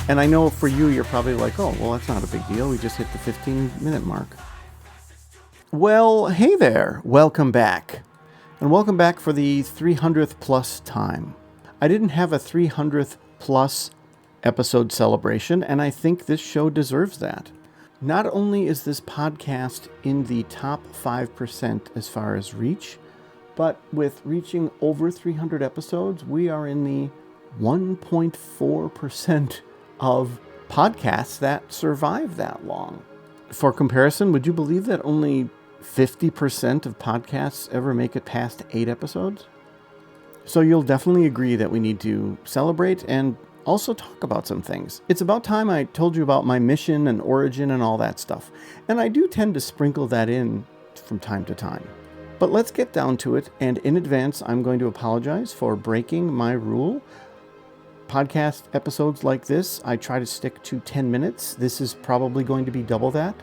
And I know for you, you're probably like, oh, well, that's not a big deal. We just hit the 15-minute mark. Well, hey there. Welcome back. And welcome back for the 300th plus time. I didn't have a 300th plus episode celebration, and I think this show deserves that. Not only is this podcast in the top 5% as far as reach, but with reaching over 300 episodes, we are in the 1.4% of podcasts that survive that long. For comparison, would you believe that only 50% of podcasts ever make it past 8 episodes? So you'll definitely agree that we need to celebrate and also talk about some things. It's about time I told you about my mission and origin and all that stuff. And I do tend to sprinkle that in from time to time. But let's get down to it. And in advance, I'm going to apologize for breaking my rule. Podcast episodes like this, I try to stick to 10 minutes. This is probably going to be double that.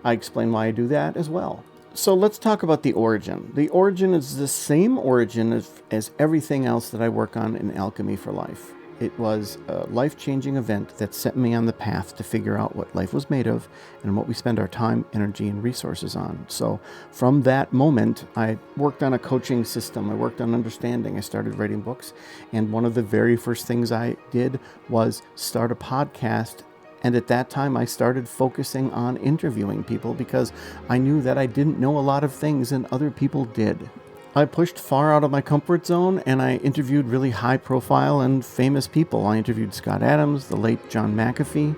I explain why I do that as well. So let's talk about the origin. The origin is the same origin as everything else that I work on in Alchemy for Life. It was a life-changing event that set me on the path to figure out what life was made of and what we spend our time, energy, and resources on. So from that moment, I worked on a coaching system. I worked on understanding. I started writing books. And one of the very first things I did was start a podcast. And at that time, I started focusing on interviewing people because I knew that I didn't know a lot of things and other people did. I pushed far out of my comfort zone and I interviewed really high profile and famous people. I interviewed Scott Adams, the late John McAfee,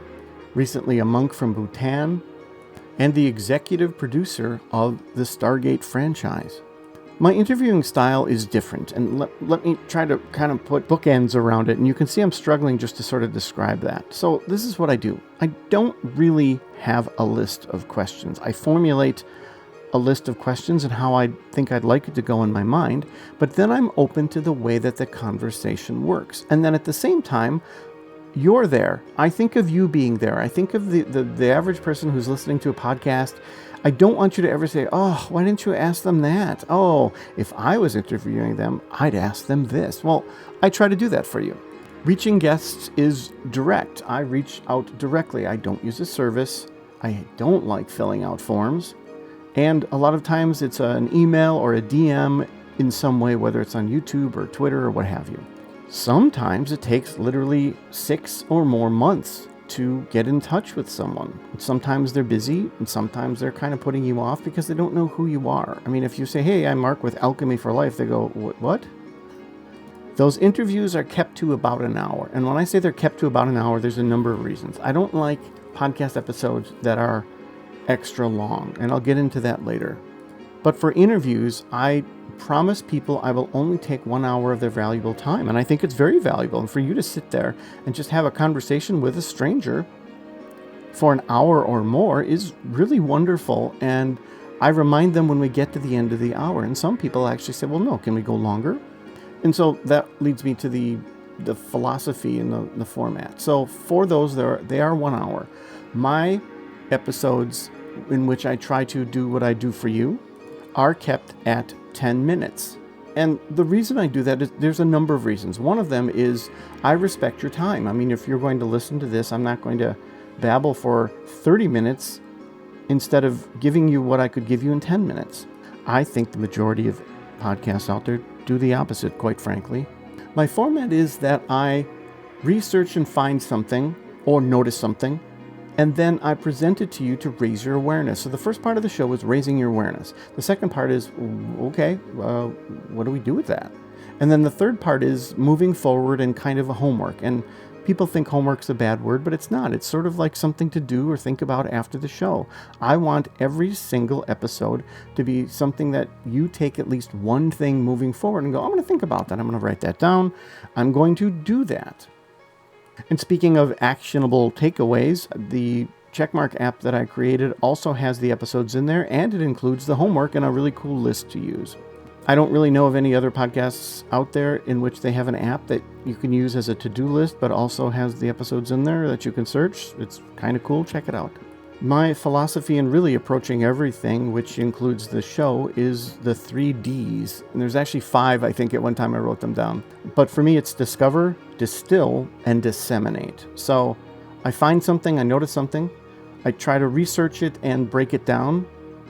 recently a monk from Bhutan, and the executive producer of the Stargate franchise. My interviewing style is different, and let me try to kind of put bookends around it, and you can see I'm struggling just to sort of describe that. So this is what I do. I don't really have a list of questions. I formulate a list of questions and how I think I'd like it to go in my mind, but then I'm open to the way that the conversation works. And then at the same time, you're there. I think of you being there. I think of the average person who's listening to a podcast. I don't want you to ever say, oh, why didn't you ask them that? Oh, if I was interviewing them, I'd ask them this. Well, I try to do that for you. Reaching guests is direct. I reach out directly. I don't use a service. I don't like filling out forms. And a lot of times it's an email or a DM in some way, whether it's on YouTube or Twitter or what have you. Sometimes it takes literally 6 or more months to get in touch with someone. Sometimes they're busy and sometimes they're kind of putting you off because they don't know who you are. I mean, if you say, hey, I'm Mark with Alchemy for Life, they go, what? Those interviews are kept to about an hour. And when I say they're kept to about an hour, there's a number of reasons. I don't like podcast episodes that are extra long, and I'll get into that later. But for interviews, I promise people I will only take 1 hour of their valuable time, and I think it's very valuable. And for you to sit there and just have a conversation with a stranger for an hour or more is really wonderful, and I remind them when we get to the end of the hour. And some people actually say, well, no, can we go longer? And so that leads me to the philosophy and the format. So for those, they are 1 hour. My episodes in which I try to do what I do for you are kept at 10 minutes. And the reason I do that is there's a number of reasons. One of them is I respect your time. I mean, if you're going to listen to this, I'm not going to babble for 30 minutes instead of giving you what I could give you in 10 minutes. I think the majority of podcasts out there do the opposite, quite frankly. My format is that I research and find something or notice something, and then I present it to you to raise your awareness. So the first part of the show is raising your awareness. The second part is, okay, what do we do with that? And then the third part is moving forward and kind of a homework. And people think homework's a bad word, but it's not. It's sort of like something to do or think about after the show. I want every single episode to be something that you take at least one thing moving forward and go, I'm going to think about that. I'm going to write that down. I'm going to do that. And speaking of actionable takeaways, the Checkmark app that I created also has the episodes in there, and it includes the homework and a really cool list to use. I don't really know of any other podcasts out there in which they have an app that you can use as a to-do list, but also has the episodes in there that you can search. It's kind of cool. Check it out. My philosophy in really approaching everything, which includes the show, is the 3 Ds. And there's actually 5, I think, at one time I wrote them down. But for me, it's discover, distill, and disseminate. So I find something, I notice something, I try to research it and break it down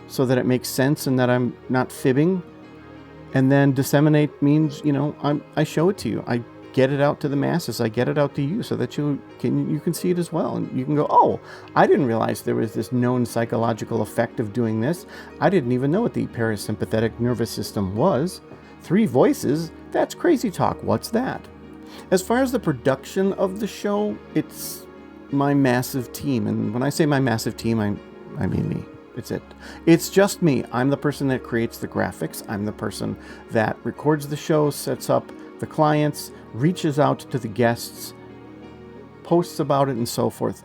so that it makes sense and that I'm not fibbing. And then disseminate means, I show it to you. I get it out to the masses. I get it out to you so that you can see it as well. And you can go, oh, I didn't realize there was this known psychological effect of doing this. I didn't even know what the parasympathetic nervous system was. 3 voices? That's crazy talk. What's that? As far as the production of the show, it's my massive team. And when I say my massive team, I mean me. It's just me. I'm the person that creates the graphics. I'm the person that records the show, sets up the clients, reaches out to the guests, posts about it, and so forth.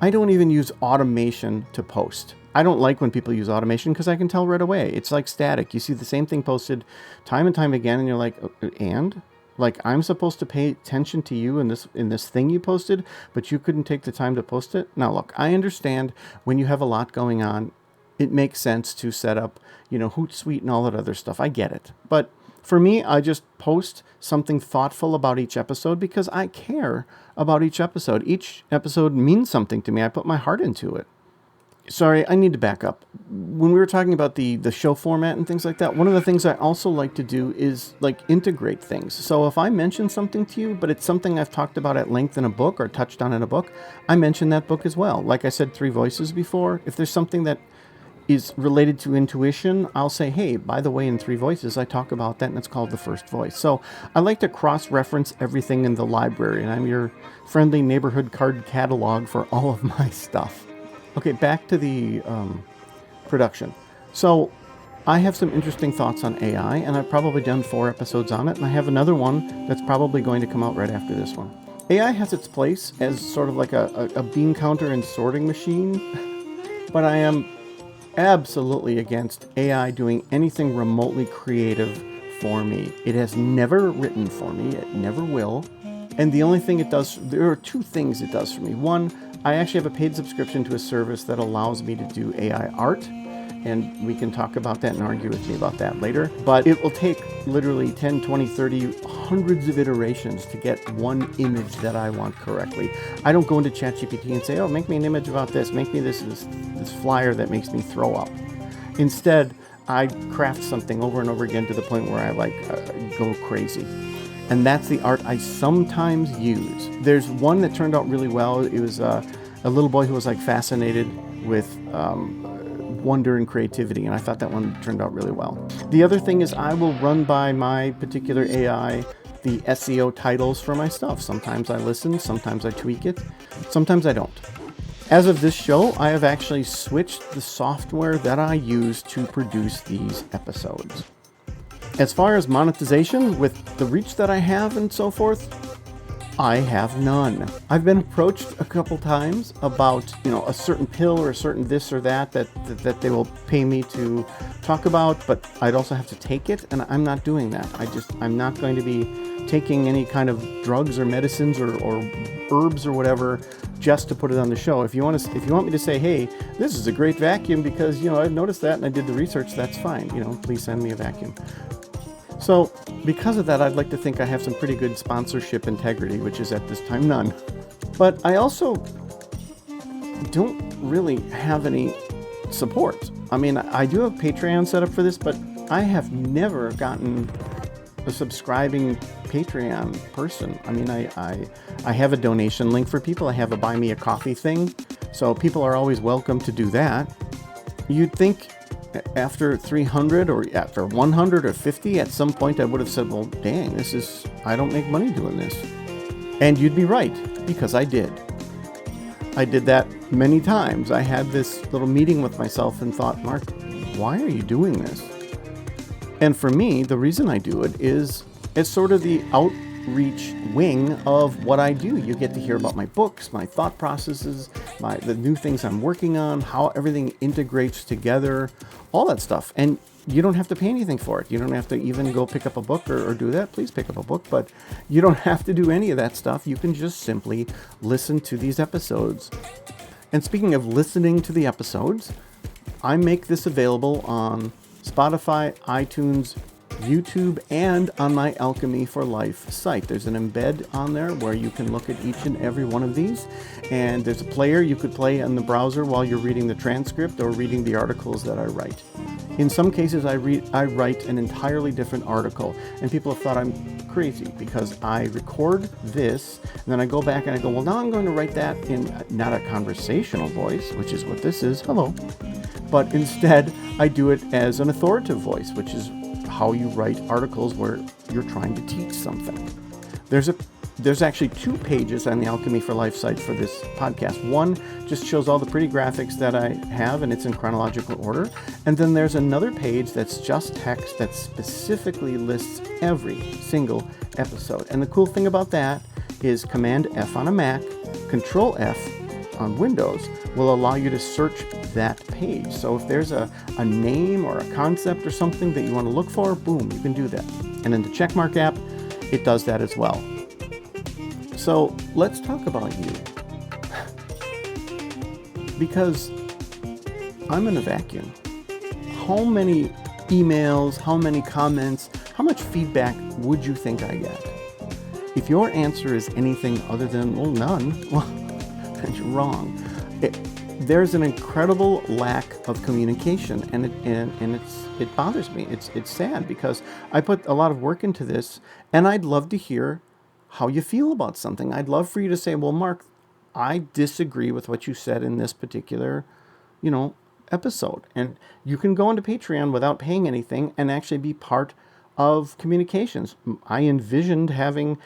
I don't even use automation to post. I don't like when people use automation because I can tell right away. It's like static. You see the same thing posted time and time again, and you're like, and? Like, I'm supposed to pay attention to you in this thing you posted, but you couldn't take the time to post it? Now, look, I understand when you have a lot going on, it makes sense to set up, Hootsuite and all that other stuff. I get it. But for me, I just post something thoughtful about each episode because I care about each episode. Each episode means something to me. I put my heart into it. Sorry, I need to back up. When we were talking about the show format and things like that, one of the things I also like to do is integrate things. So if I mention something to you, but it's something I've talked about at length in a book or touched on in a book, I mention that book as well. Like I said, 3 Voices before. If there's something that is related to intuition, I'll say, hey, by the way, in 3 Voices, I talk about that, and it's called The First Voice. So I like to cross-reference everything in the library, and I'm your friendly neighborhood card catalog for all of my stuff. Okay, back to the production. So I have some interesting thoughts on AI, and I've probably done 4 episodes on it, and I have another one that's probably going to come out right after this one. AI has its place as sort of like a bean counter and sorting machine, but I am absolutely against AI doing anything remotely creative for me. It has never written for me. It never will. And the only thing it does, there are 2 things it does for me. One, I actually have a paid subscription to a service that allows me to do AI art. And we can talk about that and argue with me about that later. But it will take literally 10, 20, 30, hundreds of iterations to get one image that I want correctly. I don't go into ChatGPT and say, oh, make me an image about this. Make me this flyer that makes me throw up. Instead, I craft something over and over again to the point where I go crazy. And that's the art I sometimes use. There's one that turned out really well. It was a little boy who was fascinated with wonder and creativity, and I thought that one turned out really well. The other thing is I will run by my particular AI the SEO titles for my stuff. Sometimes I listen, sometimes I tweak it, sometimes I don't. As of this show, I have actually switched the software that I use to produce these episodes. As far as monetization, with the reach that I have and so forth, I have none. I've been approached a couple times about, a certain pill or a certain this or that they will pay me to talk about, but I'd also have to take it, and I'm not doing that. I'm not going to be taking any kind of drugs or medicines or herbs or whatever just to put it on the show. If you want me to say, hey, this is a great vacuum because, I've noticed that and I did the research, that's fine. Please send me a vacuum. So because of that, I'd like to think I have some pretty good sponsorship integrity, which is at this time none. But I also don't really have any support. I mean, I do have Patreon set up for this, but I have never gotten a subscribing Patreon person. I mean, I have a donation link for people. I have a buy me a coffee thing. So people are always welcome to do that. You'd think after 300 or after 100 or 50, at some point I would have said, well, dang, I don't make money doing this. And you'd be right, because I did. I did that many times. I had this little meeting with myself and thought, Mark, why are you doing this? And for me, the reason I do it is it's sort of the outreach wing of what I do. You get to hear about my books, my thought processes, the new things I'm working on, how everything integrates together, all that stuff. And you don't have to pay anything for it. You don't have to even go pick up a book or do that. Please pick up a book, but you don't have to do any of that stuff. You can just simply listen to these episodes. And speaking of listening to the episodes, I make this available on Spotify, iTunes, YouTube, and on my Alchemy for Life site. There's an embed on there where you can look at each and every one of these. And there's a player you could play in the browser while you're reading the transcript or reading the articles that I write. In some cases, I write an entirely different article, and people have thought I'm crazy because I record this, and then I go back and I go, well, now I'm going to write that in not a conversational voice, which is what this is, hello, but instead I do it as an authoritative voice, which is how you write articles where you're trying to teach something. There's actually 2 pages on the Alchemy for Life site for this podcast. One just shows all the pretty graphics that I have, and it's in chronological order. And then there's another page that's just text that specifically lists every single episode. And the cool thing about that is Command F on a Mac, Control F on Windows will allow you to search that page. So if there's a name or a concept or something that you want to look for, boom, you can do that. And in the Checkmark app, it does that as well. So let's talk about you. Because I'm in a vacuum. How many emails, how many comments, how much feedback would you think I get? If your answer is anything other than, well, none, well, that's wrong. There's an incredible lack of communication, and it bothers me. It's sad because I put a lot of work into this, and I'd love to hear how you feel about something. I'd love for you to say, well, Mark, I disagree with what you said in this particular, episode. And you can go into Patreon without paying anything and actually be part of communications. I envisioned having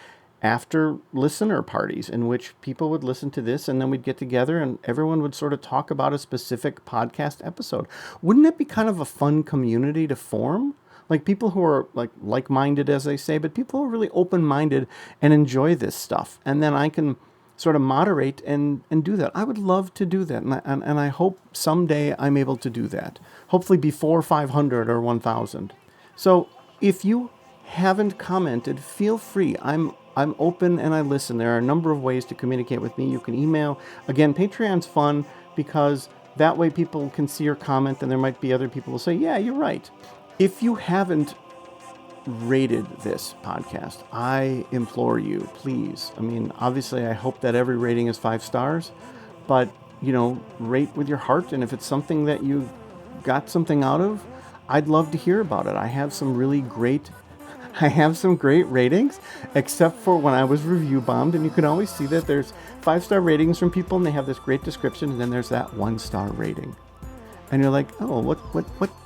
after listener parties in which people would listen to this, and then we'd get together and everyone would sort of talk about a specific podcast episode. Wouldn't it be kind of a fun community to form? Like people who are like-minded, as they say, but people who are really open-minded and enjoy this stuff. And then I can sort of moderate and do that. I would love to do that. And I hope someday I'm able to do that. Hopefully before 500 or 1,000. So if you haven't commented, feel free. I'm open and I listen. There are a number of ways to communicate with me. You can email. Again, Patreon's fun because that way people can see your comment, and there might be other people who say, yeah, you're right. If you haven't rated this podcast, I implore you, please. I mean, obviously, I hope that every rating is 5 stars, but, rate with your heart. And if it's something that you got something out of, I'd love to hear about it. I have some great ratings, except for when I was review bombed, and you can always see that there's 5-star ratings from people, and they have this great description, and then there's that 1-star rating. And you're like, oh, what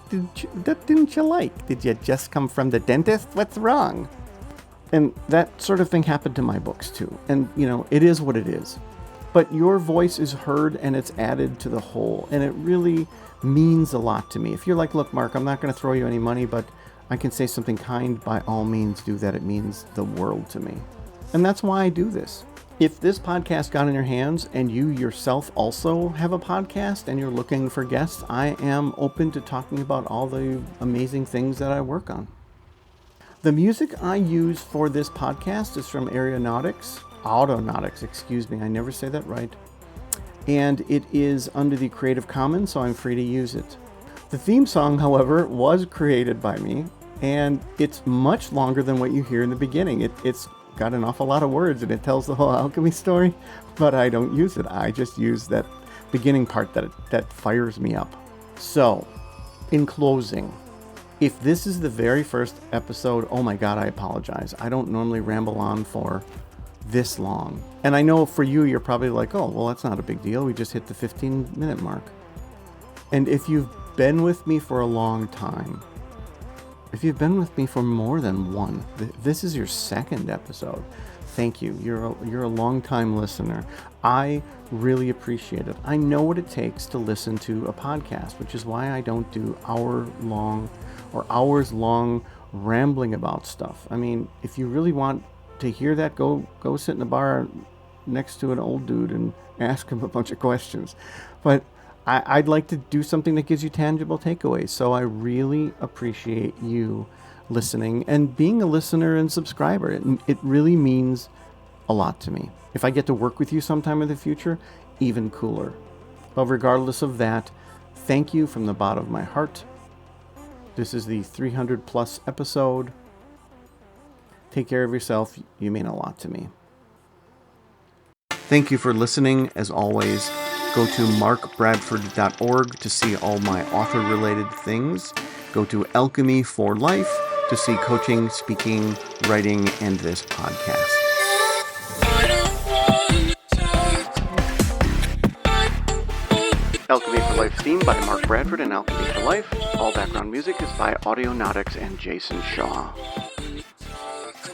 didn't you like? Did you just come from the dentist? What's wrong? And that sort of thing happened to my books too. And, it is what it is. But your voice is heard and it's added to the whole. And it really means a lot to me. If you're like, look, Mark, I'm not going to throw you any money, but I can say something kind, by all means do that. It means the world to me. And that's why I do this. If this podcast got in your hands and you yourself also have a podcast and you're looking for guests, I am open to talking about all the amazing things that I work on. The music I use for this podcast is from Autonautics, I never say that right. And it is under the Creative Commons, so I'm free to use it. The theme song, however, was created by me, and it's much longer than what you hear in the beginning. It's got an awful lot of words, and it tells the whole alchemy story, but I don't use it. I just use that beginning part that fires me up. So, in closing, if this is the very first episode, oh my God, I apologize. I don't normally ramble on for this long. And I know for you, you're probably like, oh, well, that's not a big deal. We just hit the 15-minute mark. And if you've been with me for a long time, if you've been with me for more than one, this is your second episode. Thank you. You're a long-time listener. I really appreciate it. I know what it takes to listen to a podcast, which is why I don't do hours-long rambling about stuff. I mean, if you really want to hear that, go sit in a bar next to an old dude and ask him a bunch of questions. But I'd like to do something that gives you tangible takeaways. So I really appreciate you listening and being a listener and subscriber. It really means a lot to me. If I get to work with you sometime in the future, even cooler. But regardless of that, thank you from the bottom of my heart. This is the 300 plus episode. Take care of yourself. You mean a lot to me. Thank you for listening. As always, go to markbradford.org to see all my author-related things. Go to Alchemy for Life to see coaching, speaking, writing, and this podcast. Alchemy for Life theme by Mark Bradford and Alchemy for Life. All background music is by Audionautics and Jason Shaw.